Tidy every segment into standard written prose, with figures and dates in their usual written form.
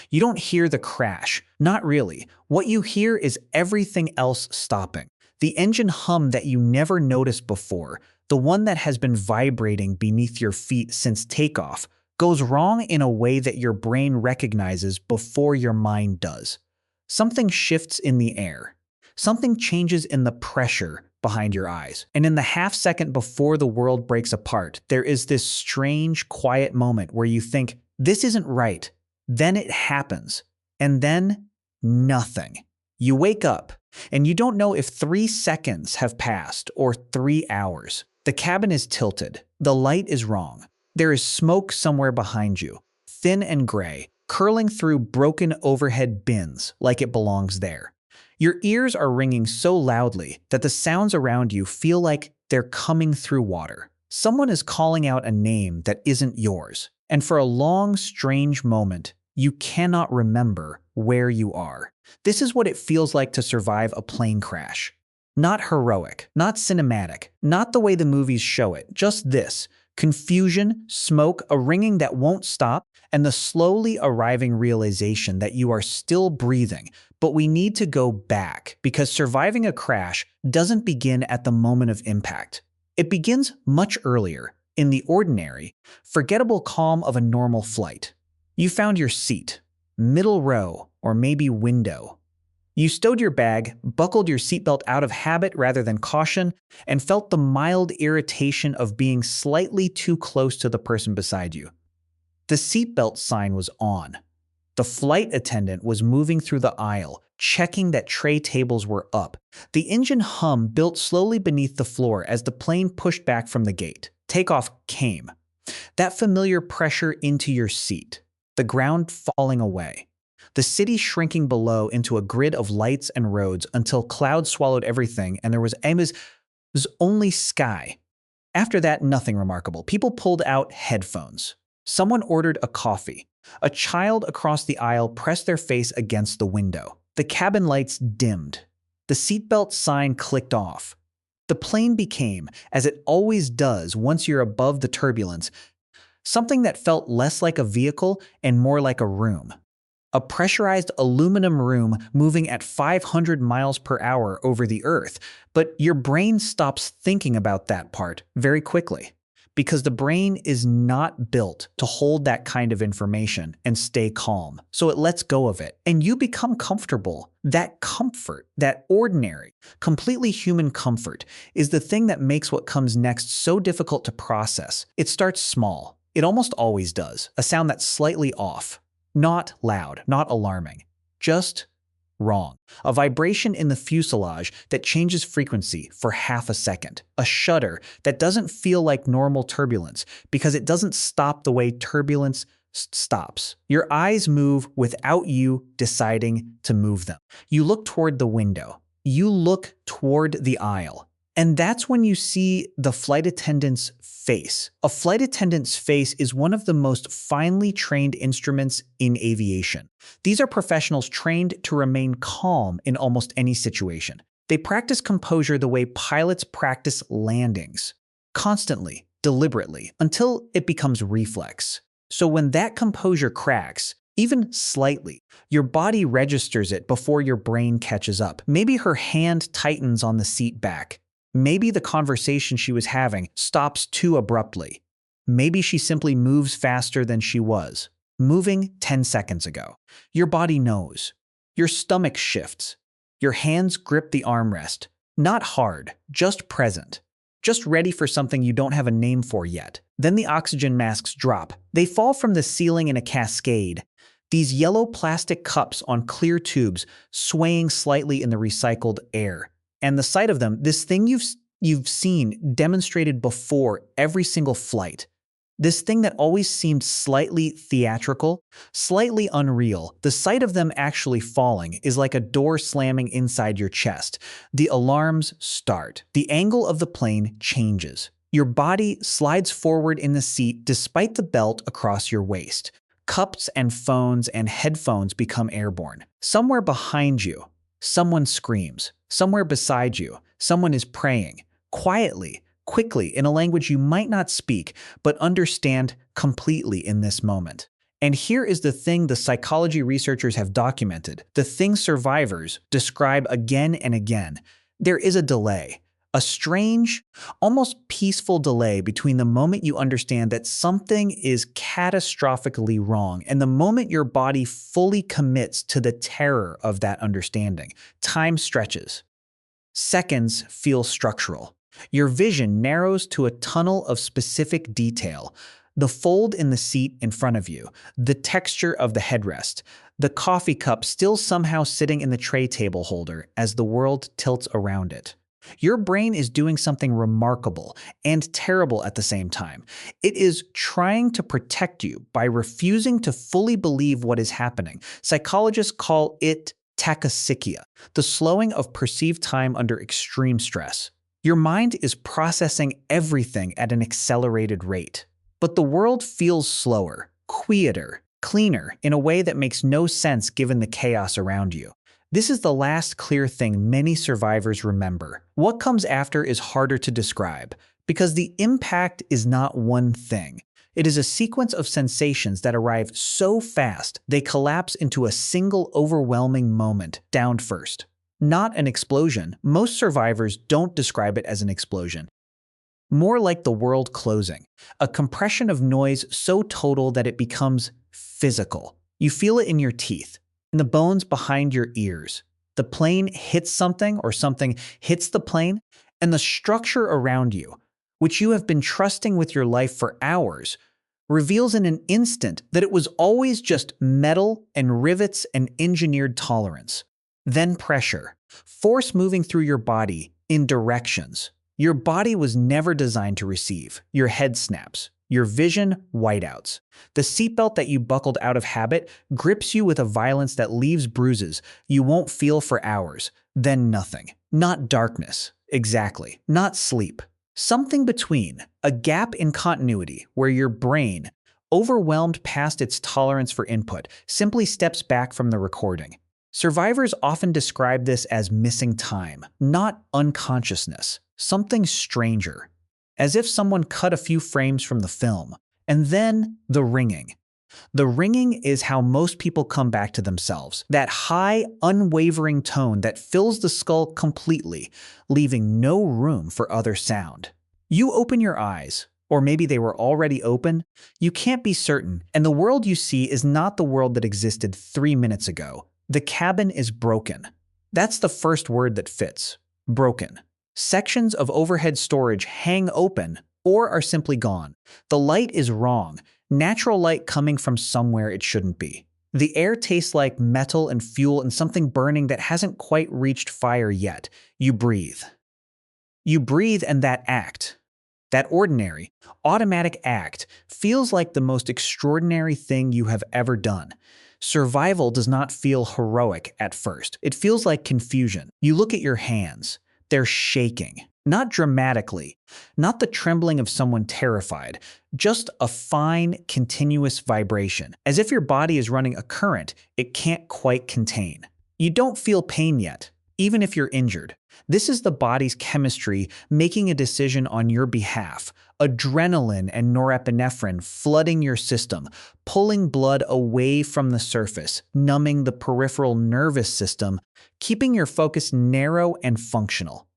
You don't hear the crash. Not really. What you hear is everything else stopping. The engine hum that you never noticed before, the one that has been vibrating beneath your feet since takeoff, goes wrong in a way that your brain recognizes before your mind does. Something shifts in the air. Something changes in the pressure behind your eyes. And in the half second before the world breaks apart, there is this strange, quiet moment where you think, this isn't right. Then it happens. And then nothing. You wake up, and you don't know if 3 seconds have passed or 3 hours. The cabin is tilted. The light is wrong. There is smoke somewhere behind you, thin and gray, curling through broken overhead bins like it belongs there. Your ears are ringing so loudly that the sounds around you feel like they're coming through water. Someone is calling out a name that isn't yours, and for a long, strange moment, you cannot remember where you are. This is what it feels like to survive a plane crash. Not heroic, not cinematic, not the way the movies show it, just this: confusion, smoke, a ringing that won't stop, and the slowly arriving realization that you are still breathing, but we need to go back because surviving a crash doesn't begin at the moment of impact. It begins much earlier, in the ordinary, forgettable calm of a normal flight. You found your seat, middle row, or maybe window. You stowed your bag, buckled your seatbelt out of habit rather than caution, and felt the mild irritation of being slightly too close to the person beside you. The seatbelt sign was on. The flight attendant was moving through the aisle, checking that tray tables were up. The engine hum built slowly beneath the floor as the plane pushed back from the gate. Takeoff came. That familiar pressure into your seat. The ground falling away. The city shrinking below into a grid of lights and roads until clouds swallowed everything and there was only sky. After that, nothing remarkable. People pulled out headphones. Someone ordered a coffee. A child across the aisle pressed their face against the window. The cabin lights dimmed. The seatbelt sign clicked off. The plane became, as it always does once you're above the turbulence, something that felt less like a vehicle and more like a room. A pressurized aluminum room moving at 500 miles per hour over the earth, but your brain stops thinking about that part very quickly. Because the brain is not built to hold that kind of information and stay calm. So it lets go of it, and you become comfortable. That comfort, that ordinary, completely human comfort, is the thing that makes what comes next so difficult to process. It starts small. It almost always does. A sound that's slightly off. Not loud, not alarming. Just wrong. A vibration in the fuselage that changes frequency for half a second. A shudder that doesn't feel like normal turbulence because it doesn't stop the way turbulence stops. Your eyes move without you deciding to move them. You look toward the window. You look toward the aisle. And that's when you see the flight attendant's face. A flight attendant's face is one of the most finely trained instruments in aviation. These are professionals trained to remain calm in almost any situation. They practice composure the way pilots practice landings, constantly, deliberately, until it becomes reflex. So when that composure cracks, even slightly, your body registers it before your brain catches up. Maybe her hand tightens on the seat back. Maybe the conversation she was having stops too abruptly. Maybe she simply moves faster than she was, moving 10 seconds ago. Your body knows. Your stomach shifts. Your hands grip the armrest. Not hard, just present. Just ready for something you don't have a name for yet. Then the oxygen masks drop. They fall from the ceiling in a cascade. These yellow plastic cups on clear tubes swaying slightly in the recycled air. And the sight of them, this thing you've seen demonstrated before every single flight, this thing that always seemed slightly theatrical, slightly unreal, the sight of them actually falling is like a door slamming inside your chest. The alarms start. The angle of the plane changes. Your body slides forward in the seat despite the belt across your waist. Cups and phones and headphones become airborne. Somewhere behind you, someone screams. Somewhere beside you, someone is praying, quietly, quickly, in a language you might not speak, but understand completely in this moment. And here is the thing the psychology researchers have documented, the thing survivors describe again and again. There is a delay, a strange, almost peaceful delay between the moment you understand that something is catastrophically wrong and the moment your body fully commits to the terror of that understanding. Time stretches. Seconds feel structural. Your vision narrows to a tunnel of specific detail. The fold in the seat in front of you, the texture of the headrest, the coffee cup still somehow sitting in the tray table holder as the world tilts around it. Your brain is doing something remarkable and terrible at the same time. It is trying to protect you by refusing to fully believe what is happening. Psychologists call it tachypsychia, the slowing of perceived time under extreme stress. Your mind is processing everything at an accelerated rate. But the world feels slower, quieter, cleaner in a way that makes no sense given the chaos around you. This is the last clear thing many survivors remember. What comes after is harder to describe, because the impact is not one thing. It is a sequence of sensations that arrive so fast they collapse into a single overwhelming moment, downed first. Not an explosion. Most survivors don't describe it as an explosion. More like the world closing, a compression of noise so total that it becomes physical. You feel it in your teeth, in the bones behind your ears. The plane hits something or something hits the plane, and the structure around you, which you have been trusting with your life for hours, reveals in an instant that it was always just metal and rivets and engineered tolerance. Then pressure, force moving through your body in directions your body was never designed to receive. Your head snaps. Your vision whiteouts. The seatbelt that you buckled out of habit grips you with a violence that leaves bruises you won't feel for hours. Then nothing. Not darkness. Exactly. Not sleep. Something between. A gap in continuity where your brain, overwhelmed past its tolerance for input, simply steps back from the recording. Survivors often describe this as missing time, not unconsciousness. Something stranger, as if someone cut a few frames from the film. And then the ringing. The ringing is how most people come back to themselves, that high, unwavering tone that fills the skull completely, leaving no room for other sound. You open your eyes, or maybe they were already open. You can't be certain, and the world you see is not the world that existed 3 minutes ago. The cabin is broken. That's the first word that fits. Broken. Sections of overhead storage hang open or are simply gone. The light is wrong, natural light coming from somewhere it shouldn't be. The air tastes like metal and fuel and something burning that hasn't quite reached fire yet. You breathe. You breathe, and that act, that ordinary, automatic act, feels like the most extraordinary thing you have ever done. Survival does not feel heroic at first. It feels like confusion. You look at your hands. They're shaking, not dramatically, not the trembling of someone terrified, just a fine, continuous vibration, as if your body is running a current it can't quite contain. You don't feel pain yet, even if you're injured. This is the body's chemistry making a decision on your behalf. Adrenaline and norepinephrine flooding your system, pulling blood away from the surface, numbing the peripheral nervous system, keeping your focus narrow and functional.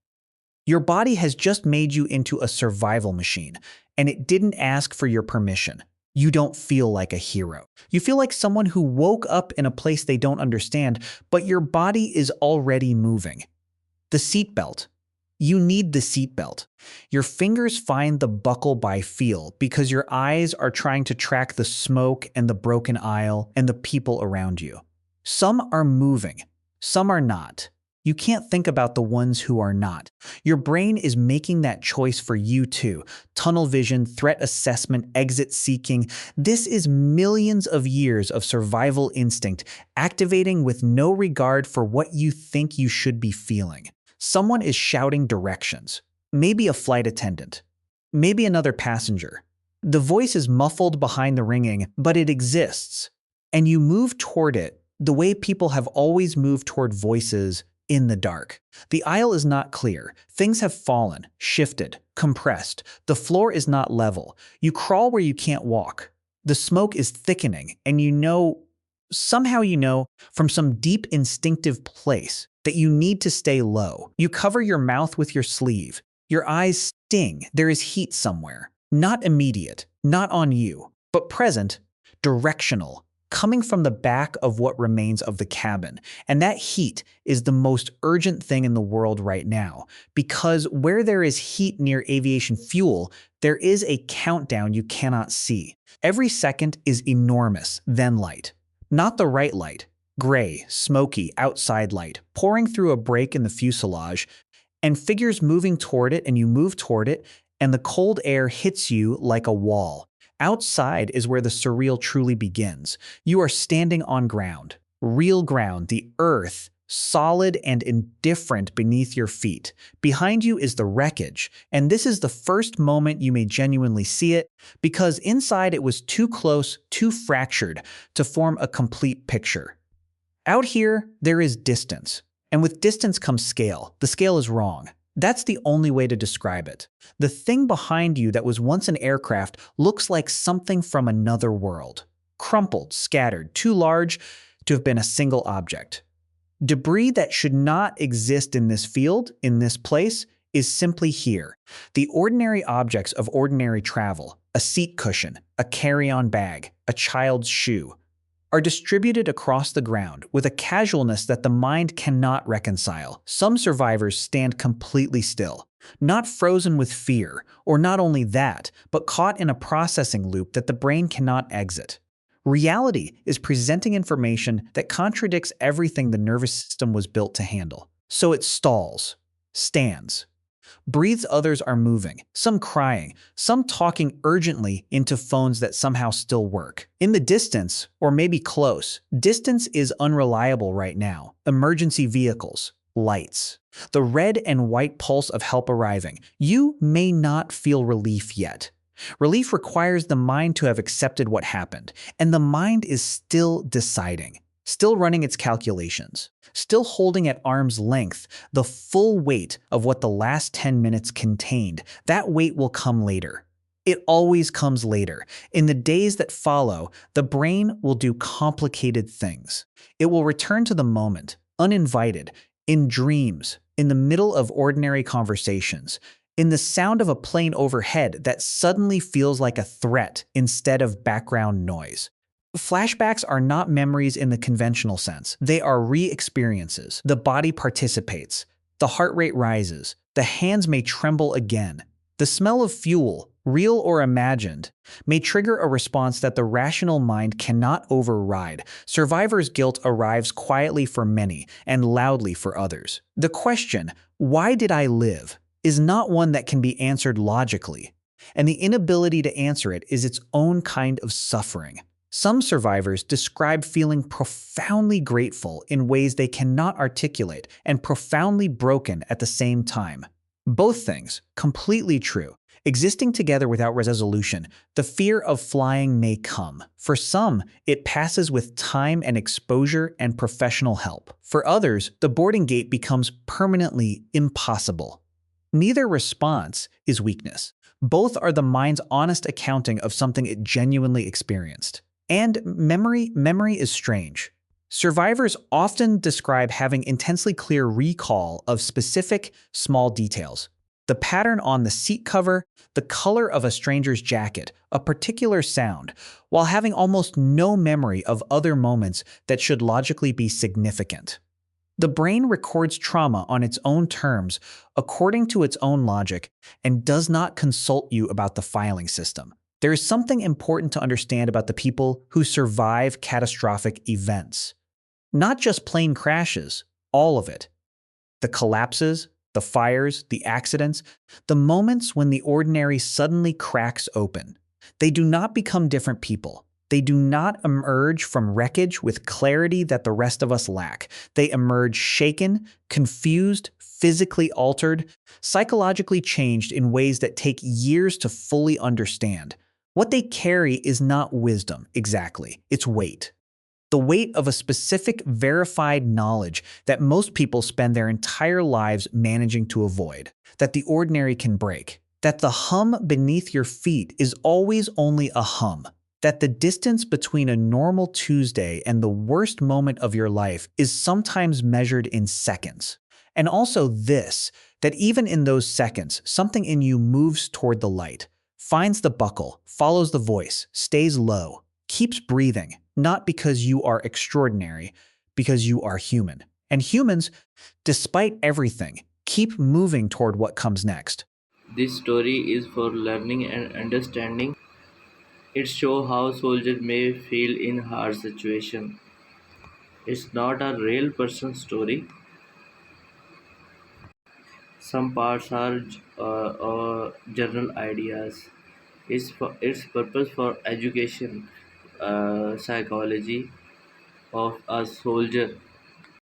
Your body has just made you into a survival machine, and it didn't ask for your permission. You don't feel like a hero. You feel like someone who woke up in a place they don't understand, but your body is already moving. The seatbelt. You need the seatbelt. Your fingers find the buckle by feel because your eyes are trying to track the smoke and the broken aisle and the people around you. Some are moving, some are not. You can't think about the ones who are not. Your brain is making that choice for you too. Tunnel vision, threat assessment, exit seeking. This is millions of years of survival instinct activating with no regard for what you think you should be feeling. Someone is shouting directions. Maybe a flight attendant. Maybe another passenger. The voice is muffled behind the ringing, but it exists. And you move toward it the way people have always moved toward voices in the dark. The aisle is not clear. Things have fallen, shifted, compressed. The floor is not level. You crawl where you can't walk. The smoke is thickening, and somehow you know, from some deep instinctive place that you need to stay low. You cover your mouth with your sleeve. Your eyes sting. There is heat somewhere. Not immediate, not on you, but present, directional, coming from the back of what remains of the cabin. And that heat is the most urgent thing in the world right now, because where there is heat near aviation fuel, there is a countdown you cannot see. Every second is enormous, then light. Not the right light, gray, smoky, outside light, pouring through a break in the fuselage, and figures moving toward it, and you move toward it, and the cold air hits you like a wall. Outside is where the surreal truly begins. You are standing on ground, real ground, the earth, solid and indifferent beneath your feet. Behind you is the wreckage, and this is the first moment you may genuinely see it, because inside it was too close, too fractured to form a complete picture. Out here, there is distance, and with distance comes scale. The scale is wrong. That's the only way to describe it. The thing behind you that was once an aircraft looks like something from another world. Crumpled, scattered, too large to have been a single object. Debris that should not exist in this field, in this place, is simply here. The ordinary objects of ordinary travel, a seat cushion, a carry-on bag, a child's shoe, are distributed across the ground with a casualness that the mind cannot reconcile. Some survivors stand completely still, not frozen with fear, or not only that, but caught in a processing loop that the brain cannot exit. Reality is presenting information that contradicts everything the nervous system was built to handle. So it stalls, stands, breathes. Others are moving, some crying, some talking urgently into phones that somehow still work. In the distance, or maybe close, distance is unreliable right now. Emergency vehicles, lights, the red and white pulse of help arriving. You may not feel relief yet. Relief requires the mind to have accepted what happened, and the mind is still deciding, still running its calculations, still holding at arm's length the full weight of what the last 10 minutes contained. That weight will come later. It always comes later. In the days that follow, the brain will do complicated things. It will return to the moment, uninvited, in dreams, in the middle of ordinary conversations, in the sound of a plane overhead that suddenly feels like a threat instead of background noise. Flashbacks are not memories in the conventional sense. They are re-experiences. The body participates. The heart rate rises. The hands may tremble again. The smell of fuel, real or imagined, may trigger a response that the rational mind cannot override. Survivor's guilt arrives quietly for many and loudly for others. The question, "Why did I live?" is not one that can be answered logically, and the inability to answer it is its own kind of suffering. Some survivors describe feeling profoundly grateful in ways they cannot articulate and profoundly broken at the same time. Both things, completely true, existing together without resolution. The fear of flying may come. For some, it passes with time and exposure and professional help. For others, the boarding gate becomes permanently impossible. Neither response is weakness. Both are the mind's honest accounting of something it genuinely experienced. And memory is strange. Survivors often describe having intensely clear recall of specific, small details. The pattern on the seat cover, the color of a stranger's jacket, a particular sound, while having almost no memory of other moments that should logically be significant. The brain records trauma on its own terms, according to its own logic, and does not consult you about the filing system. There is something important to understand about the people who survive catastrophic events. Not just plane crashes, all of it. The collapses, the fires, the accidents, the moments when the ordinary suddenly cracks open. They do not become different people. They do not emerge from wreckage with clarity that the rest of us lack. They emerge shaken, confused, physically altered, psychologically changed in ways that take years to fully understand. What they carry is not wisdom, exactly. It's weight. The weight of a specific, verified knowledge that most people spend their entire lives managing to avoid, that the ordinary can break, that the hum beneath your feet is always only a hum. that the distance between a normal Tuesday and the worst moment of your life is sometimes measured in seconds. And also this, that even in those seconds, something in you moves toward the light, finds the buckle, follows the voice, stays low, keeps breathing, not because you are extraordinary, because you are human. And humans, despite everything, keep moving toward what comes next. This story is for learning and understanding. It shows how soldiers may feel in hard situations. It's not a real person story. Some parts are general ideas. Its purpose for education, psychology of a soldier